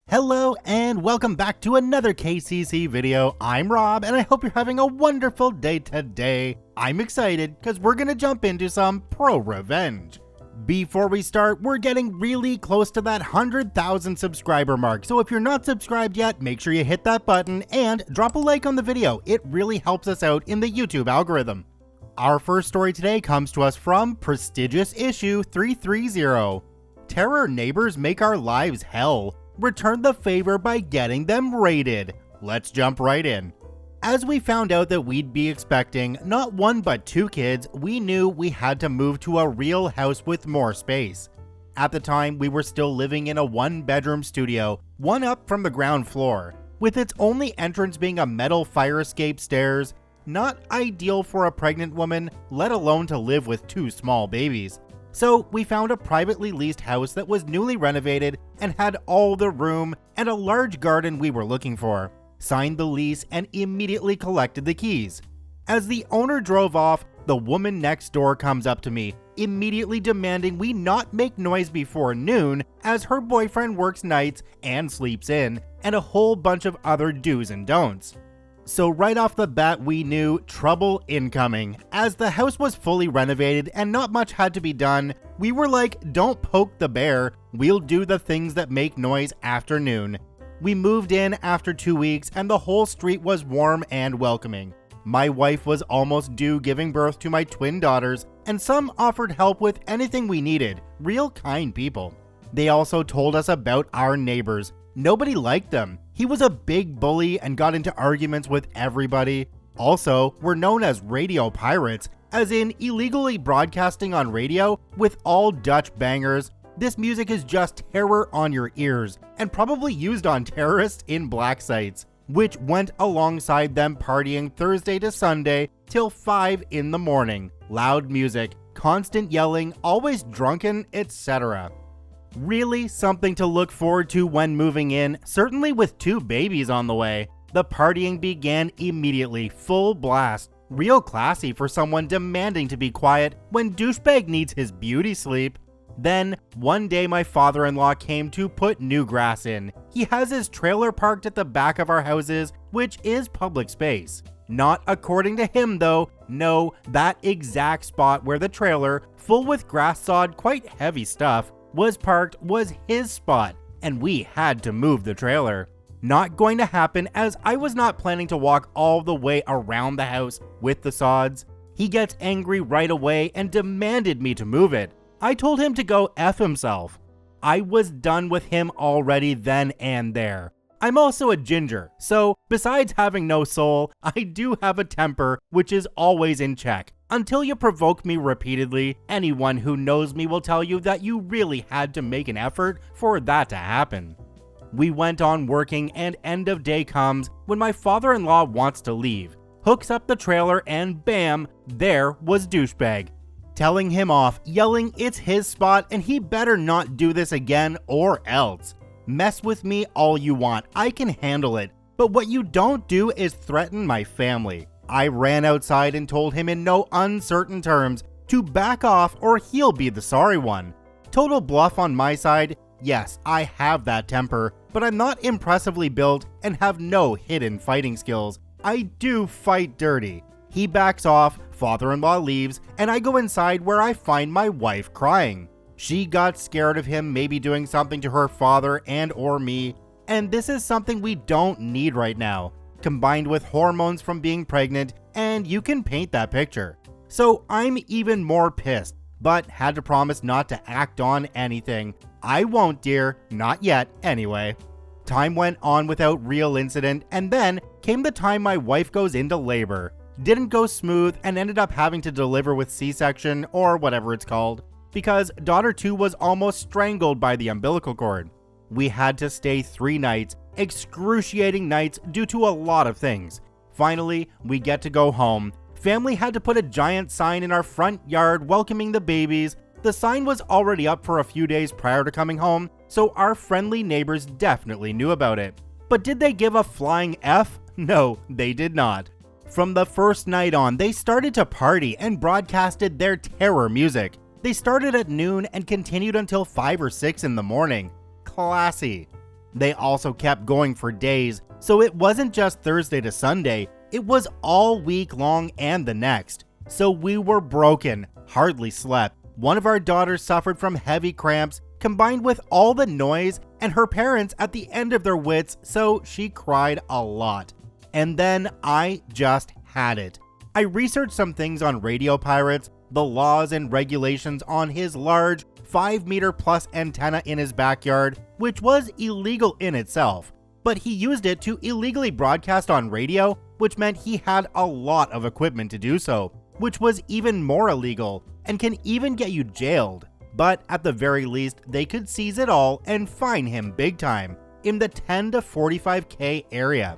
Hello and welcome back to another KCC video. I'm Rob and I hope you're having a wonderful day today. I'm excited because we're gonna jump into some ProRevenge. Before we start, we're getting really close to that 100,000 subscriber mark, so if you're not subscribed yet, make sure you hit that button and drop a like on the video. It really helps us out in the YouTube algorithm. Our first story today comes to us from Prestigious Issue 330. Terror neighbors make our lives hell. Return the favor by getting them raided. Let's jump right in. As we found out that we'd be expecting not one but two kids, we knew we had to move to a real house with more space. At the time, we were still living in a one-bedroom studio, one up from the ground floor, with its only entrance being a metal fire escape stairs. Not ideal for a pregnant woman, let alone to live with two small babies. So we found a privately leased house that was newly renovated and had all the room and a large garden we were looking for. Signed the lease and immediately collected the keys. As the owner drove off, the woman next door comes up to me, immediately demanding we not make noise before noon as her boyfriend works nights and sleeps in, and a whole bunch of other do's and don'ts. So right off the bat we knew trouble incoming. As the house was fully renovated and not much had to be done, we were like, don't poke the bear, we'll do the things that make noise after noon. We moved in after 2 weeks and the whole street was warm and welcoming. My wife was almost due giving birth to my twin daughters, and some offered help with anything we needed. Real kind people. They also told us about our neighbors. Nobody liked them. He was a big bully and got into arguments with everybody. Also, we're known as radio pirates, as in illegally broadcasting on radio with all Dutch bangers. This music is just terror on your ears and probably used on terrorists in black sites, which went alongside them partying Thursday to Sunday till 5 in the morning. Loud music, constant yelling, always drunken, etc. Really something to look forward to when moving in, certainly with two babies on the way. The partying began immediately, full blast. Real classy for someone demanding to be quiet when douchebag needs his beauty sleep. Then, one day my father-in-law came to put new grass in. He has his trailer parked at the back of our houses, which is public space. Not according to him though. No, that exact spot where the trailer, full with grass sod, quite heavy stuff, was parked was his spot, and we had to move the trailer. Not going to happen, as I was not planning to walk all the way around the house with the sods. He gets angry right away and demanded me to move it. I told him to go F himself. I was done with him already then and there. I'm also a ginger, so besides having no soul, I do have a temper which is always in check. Until you provoke me repeatedly, anyone who knows me will tell you that you really had to make an effort for that to happen. We went on working and end of day comes when my father-in-law wants to leave, hooks up the trailer and bam, there was douchebag. Telling him off, yelling it's his spot and he better not do this again or else. Mess with me all you want, I can handle it, but what you don't do is threaten my family. I ran outside and told him in no uncertain terms to back off or he'll be the sorry one. Total bluff on my side. Yes, I have that temper, but I'm not impressively built and have no hidden fighting skills. I do fight dirty. He backs off, father-in-law leaves, and I go inside where I find my wife crying. She got scared of him maybe doing something to her father and or me, and this is something we don't need right now, combined with hormones from being pregnant, and you can paint that picture. So I'm even more pissed, but had to promise not to act on anything. I won't, dear, not yet anyway. Time went on without real incident, and then came the time my wife goes into labor. Didn't go smooth and ended up having to deliver with C-section or whatever it's called, because daughter 2 was almost strangled by the umbilical cord. We had to stay 3 nights, excruciating nights due to a lot of things. Finally, we get to go home. Family had to put a giant sign in our front yard welcoming the babies. The sign was already up for a few days prior to coming home, so our friendly neighbors definitely knew about it. But did they give a flying F? No, they did not. From the first night on, they started to party and broadcasted their terror music. They started at noon and continued until 5 or 6 in the morning. Classy. They also kept going for days, so it wasn't just Thursday to Sunday, it was all week long and the next. So we were broken, hardly slept. One of our daughters suffered from heavy cramps combined with all the noise, and her parents at the end of their wits, so she cried a lot. And then I just had it. I researched some things on radio pirates, the laws and regulations on his large 5-meter plus antenna in his backyard, which was illegal in itself, but he used it to illegally broadcast on radio, which meant he had a lot of equipment to do so, which was even more illegal and can even get you jailed. But at the very least, they could seize it all and fine him big time in the 10 to 45K area.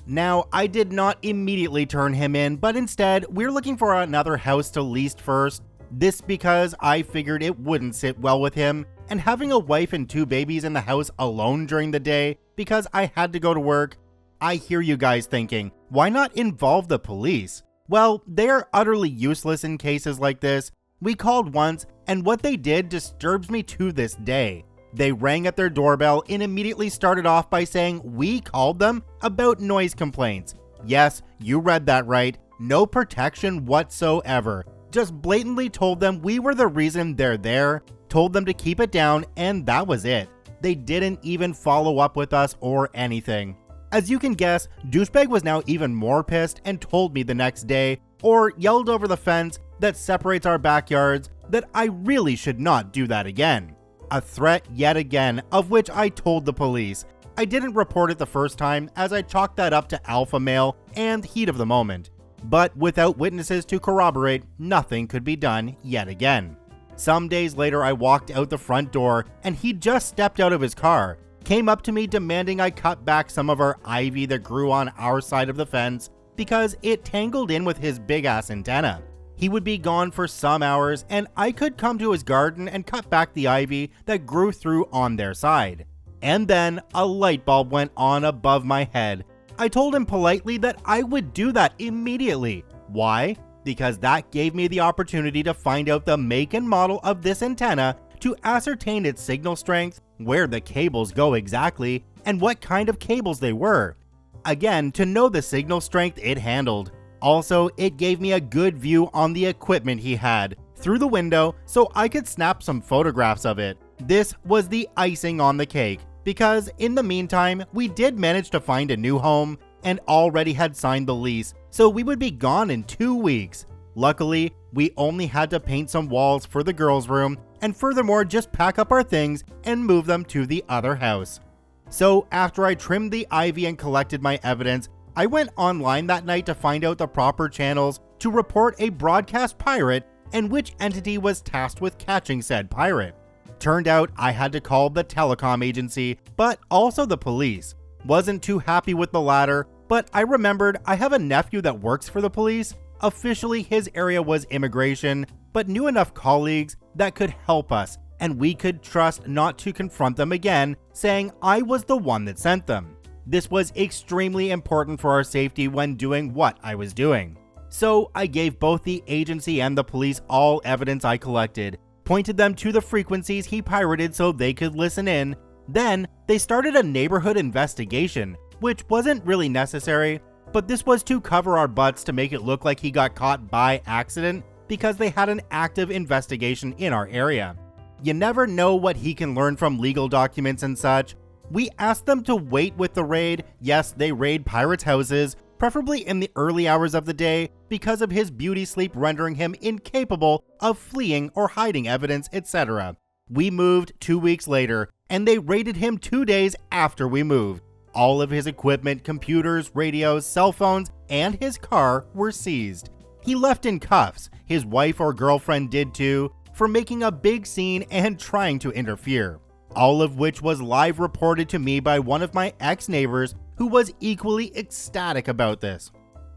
Now, I did not immediately turn him in, but instead, we're looking for another house to lease first. This because I figured it wouldn't sit well with him, and having a wife and 2 babies in the house alone during the day because I had to go to work. I hear you guys thinking, why not involve the police? Well, they are utterly useless in cases like this. We called once, and what they did disturbs me to this day. They rang at their doorbell and immediately started off by saying we called them about noise complaints. Yes, you read that right. No protection whatsoever. Just blatantly told them we were the reason they're there, told them to keep it down, and that was it. They didn't even follow up with us or anything. As you can guess, Douchebag was now even more pissed and told me the next day, or yelled over the fence that separates our backyards, that I really should not do that again. A threat yet again, of which I told the police. I didn't report it the first time as I chalked that up to alpha male and heat of the moment. But without witnesses to corroborate, nothing could be done yet again. Some days later, I walked out the front door and he just stepped out of his car, came up to me demanding I cut back some of our ivy that grew on our side of the fence because it tangled in with his big ass antenna. He would be gone for some hours and I could come to his garden and cut back the ivy that grew through on their side. And then a light bulb went on above my head. I told him politely that I would do that immediately. Why? Because that gave me the opportunity to find out the make and model of this antenna to ascertain its signal strength, where the cables go exactly, and what kind of cables they were. Again, to know the signal strength it handled. Also, it gave me a good view on the equipment he had through the window so I could snap some photographs of it. This was the icing on the cake because in the meantime, we did manage to find a new home and already had signed the lease, so we would be gone in 2 weeks. Luckily, we only had to paint some walls for the girls' room and furthermore just pack up our things and move them to the other house. So after I trimmed the ivy and collected my evidence, I went online that night to find out the proper channels to report a broadcast pirate and which entity was tasked with catching said pirate. Turned out I had to call the telecom agency, but also the police. Wasn't too happy with the latter, but I remembered I have a nephew that works for the police. Officially his area was immigration, but knew enough colleagues that could help us, and we could trust not to confront them again, saying I was the one that sent them. This was extremely important for our safety when doing what I was doing. So I gave both the agency and the police all evidence I collected, pointed them to the frequencies he pirated so they could listen in. Then they started a neighborhood investigation, which wasn't really necessary, but this was to cover our butts to make it look like he got caught by accident because they had an active investigation in our area. You never know what he can learn from legal documents and such. We asked them to wait with the raid. Yes, they raid pirates' houses, preferably in the early hours of the day, because of his beauty sleep rendering him incapable of fleeing or hiding evidence, etc. We moved 2 weeks later, and they raided him 2 days after we moved. All of his equipment, computers, radios, cell phones, and his car were seized. He left in cuffs, his wife or girlfriend did too, for making a big scene and trying to interfere. All of which was live reported to me by one of my ex-neighbors who was equally ecstatic about this.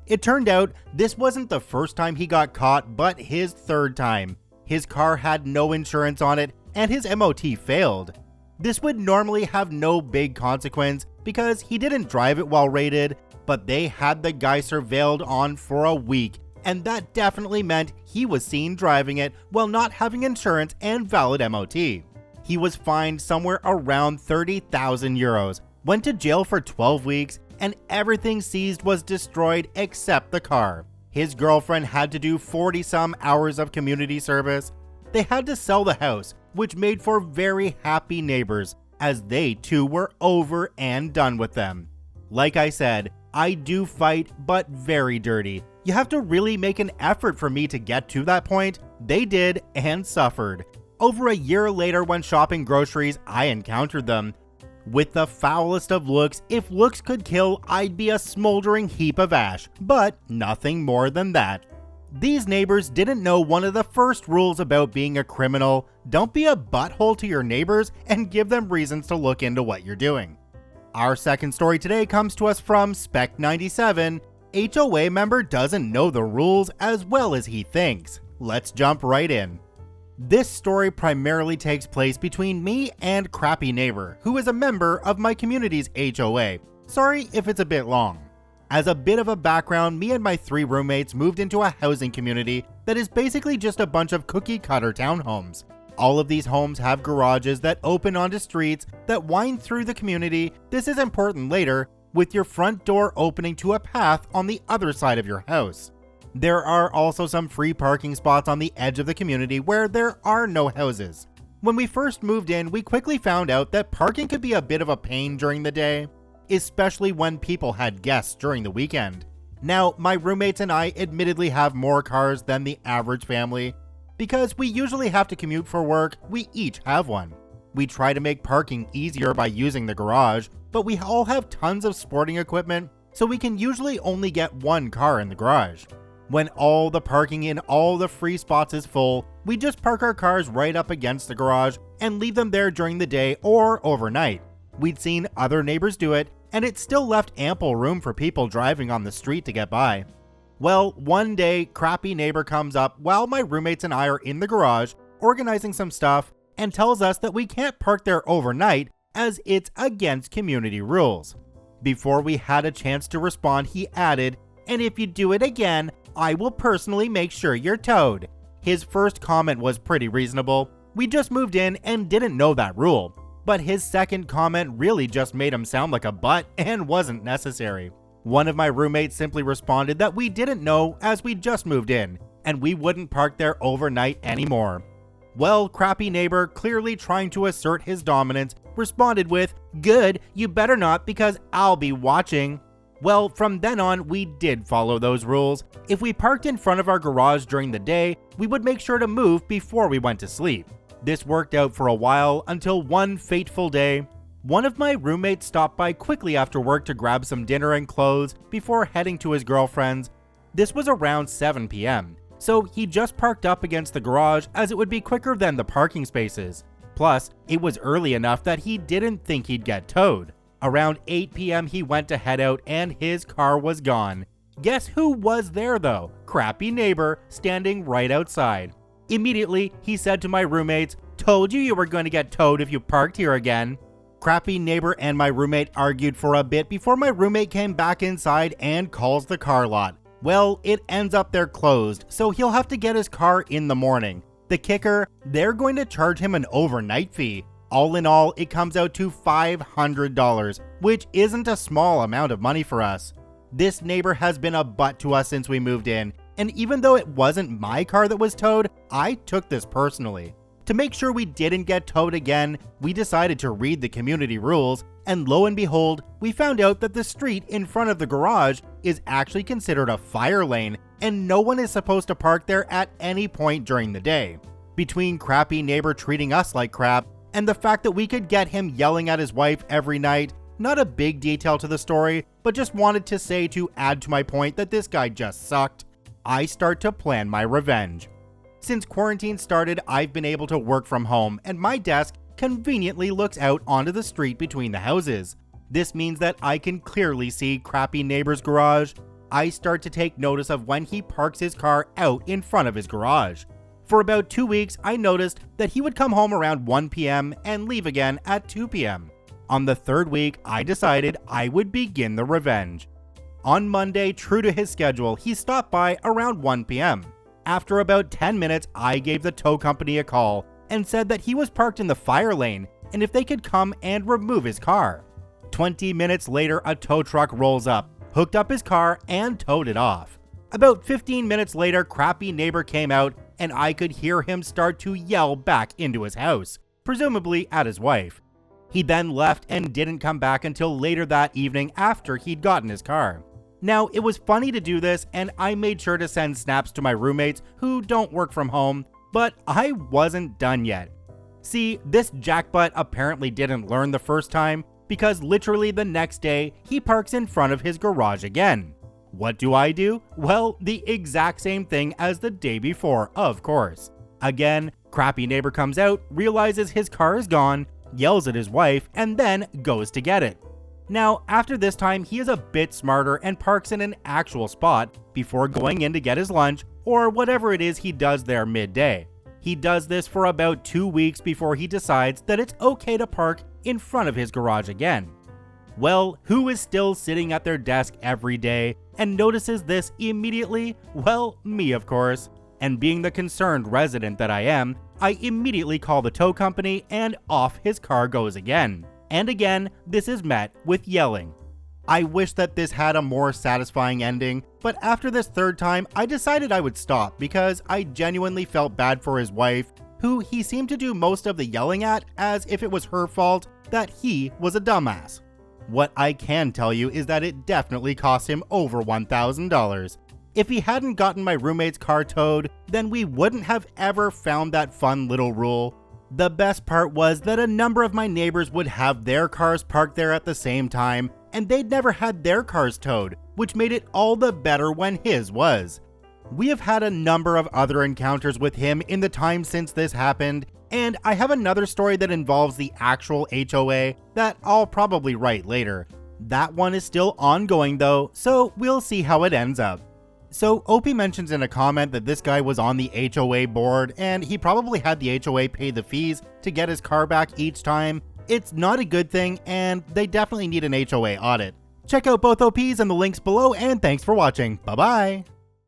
It turned out this wasn't the first time he got caught, but his third time. His car had no insurance on it and his MOT failed. This would normally have no big consequence because he didn't drive it while raided, but they had the guy surveilled on for a week, and that definitely meant he was seen driving it while not having insurance and valid MOT. He was fined somewhere around 30,000 euros, went to jail for 12 weeks, and everything seized was destroyed except the car. His girlfriend had to do 40-some hours of community service. They had to sell the house, which made for very happy neighbors, as they too were over and done with them. Like I said, I do fight, but very dirty. You have to really make an effort for me to get to that point. They did and suffered. Over a year later, when shopping groceries, I encountered them. With the foulest of looks, if looks could kill, I'd be a smoldering heap of ash, but nothing more than that. These neighbors didn't know one of the first rules about being a criminal: don't be a butthole to your neighbors and give them reasons to look into what you're doing. Our second story today comes to us from Spec97. HOA member doesn't know the rules as well as he thinks. Let's jump right in. This story primarily takes place between me and Crappy Neighbor, who is a member of my community's HOA. Sorry if it's a bit long. As a bit of a background, me and my 3 roommates moved into a housing community that is basically just a bunch of cookie-cutter townhomes. All of these homes have garages that open onto streets that wind through the community. This is important later, with your front door opening to a path on the other side of your house. There are also some free parking spots on the edge of the community where there are no houses. When we first moved in, we quickly found out that parking could be a bit of a pain during the day, especially when people had guests during the weekend. Now, my roommates and I admittedly have more cars than the average family. Because we usually have to commute for work, we each have one. We try to make parking easier by using the garage, but we all have tons of sporting equipment, so we can usually only get one car in the garage. When all the parking in all the free spots is full, we just park our cars right up against the garage and leave them there during the day or overnight. We'd seen other neighbors do it, and it still left ample room for people driving on the street to get by. Well, one day, Crappy Neighbor comes up while my roommates and I are in the garage organizing some stuff and tells us that we can't park there overnight as it's against community rules. Before we had a chance to respond, he added, "And if you do it again, I will personally make sure you're towed." His first comment was pretty reasonable. We just moved in and didn't know that rule. But his second comment really just made him sound like a butt and wasn't necessary. One of my roommates simply responded that we didn't know as we just moved in, and we wouldn't park there overnight anymore. Well, Crappy Neighbor, clearly trying to assert his dominance, responded with, "Good, you better not because I'll be watching." Well, from then on, we did follow those rules. If we parked in front of our garage during the day, we would make sure to move before we went to sleep. This worked out for a while until one fateful day, one of my roommates stopped by quickly after work to grab some dinner and clothes before heading to his girlfriend's. This was around 7 p.m., so he just parked up against the garage as it would be quicker than the parking spaces. Plus, it was early enough that he didn't think he'd get towed. Around 8 p.m. he went to head out and his car was gone. Guess who was there though? Crappy Neighbor, standing right outside. Immediately, he said to my roommates, "Told you were going to get towed if you parked here again." Crappy Neighbor and my roommate argued for a bit before my roommate came back inside and calls the car lot. Well, it ends up they're closed, so he'll have to get his car in the morning. The kicker, they're going to charge him an overnight fee. All in all, it comes out to $500, which isn't a small amount of money for us. This neighbor has been a butt to us since we moved in, and even though it wasn't my car that was towed, I took this personally. To make sure we didn't get towed again, we decided to read the community rules, and lo and behold, we found out that the street in front of the garage is actually considered a fire lane, and no one is supposed to park there at any point during the day. Between Crappy Neighbor treating us like crap, and the fact that we could get him yelling at his wife every night, not a big detail to the story, but just wanted to say to add to my point that this guy just sucked, I start to plan my revenge. Since quarantine started, I've been able to work from home, and my desk conveniently looks out onto the street between the houses. This means that I can clearly see Crappy Neighbor's garage. I start to take notice of when he parks his car out in front of his garage. For about 2 weeks, I noticed that he would come home around 1 p.m. and leave again at 2 p.m. On the third week, I decided I would begin the revenge. On Monday, true to his schedule, he stopped by around 1 p.m. After about 10 minutes, I gave the tow company a call, and said that he was parked in the fire lane and if they could come and remove his car. 20 minutes later, a tow truck rolls up, hooked up his car, and towed it off. About 15 minutes later, crappy neighbor came out and I could hear him start to yell back into his house, presumably at his wife. He then left and didn't come back until later that evening after he'd gotten his car. Now, it was funny to do this, and I made sure to send snaps to my roommates who don't work from home, but I wasn't done yet. See, this jackbutt apparently didn't learn the first time, because literally the next day, he parks in front of his garage again. What do? Well, the exact same thing as the day before, of course. Again, crappy neighbor comes out, realizes his car is gone, yells at his wife, and then goes to get it. Now, after this time, he is a bit smarter and parks in an actual spot before going in to get his lunch or whatever it is he does there midday. He does this for about 2 weeks before he decides that it's okay to park in front of his garage again. Well, who is still sitting at their desk every day and notices this immediately? Well, me, of course. And being the concerned resident that I am, I immediately call the tow company and off his car goes again. And again, this is met with yelling. I wish that this had a more satisfying ending, but after this third time, I decided I would stop because I genuinely felt bad for his wife, who he seemed to do most of the yelling at as if it was her fault that he was a dumbass. What I can tell you is that it definitely cost him over $1,000. If he hadn't gotten my roommate's car towed, then we wouldn't have ever found that fun little rule. The best part was that a number of my neighbors would have their cars parked there at the same time, and they'd never had their cars towed, which made it all the better when his was. We have had a number of other encounters with him in the time since this happened, and I have another story that involves the actual HOA that I'll probably write later. That one is still ongoing though, so we'll see how it ends up. So Opie mentions in a comment that this guy was on the HOA board and he probably had the HOA pay the fees to get his car back each time. It's not a good thing and they definitely need an HOA audit. Check out both OPs in the links below and thanks for watching. Bye bye!